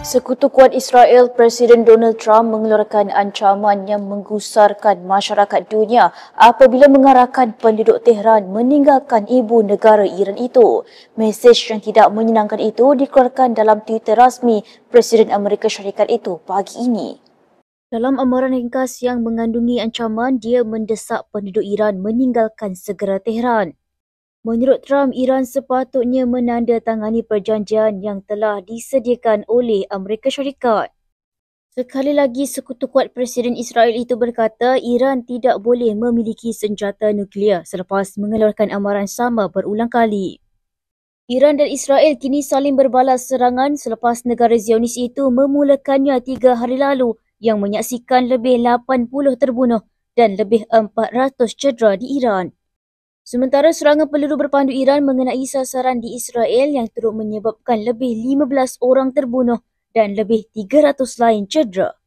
Sekutu kuat Israel, Presiden Donald Trump mengeluarkan ancaman yang menggusarkan masyarakat dunia apabila mengarahkan penduduk Tehran meninggalkan ibu negara Iran itu. Mesej yang tidak menyenangkan itu dikeluarkan dalam Twitter rasmi Presiden Amerika Syarikat itu pagi ini. Dalam amaran ringkas yang mengandungi ancaman, dia mendesak penduduk Iran meninggalkan segera Tehran. Menurut Trump, Iran sepatutnya menandatangani perjanjian yang telah disediakan oleh Amerika Syarikat. Sekali lagi, sekutu kuat Presiden Israel itu berkata Iran tidak boleh memiliki senjata nuklear selepas mengeluarkan amaran sama berulang kali. Iran dan Israel kini saling berbalas serangan selepas negara Zionis itu memulakannya 3 hari lalu yang menyaksikan lebih 80 terbunuh dan lebih 400 cedera di Iran. Sementara serangan peluru berpandu Iran mengenai sasaran di Israel yang turut menyebabkan lebih 15 orang terbunuh dan lebih 300 lain cedera.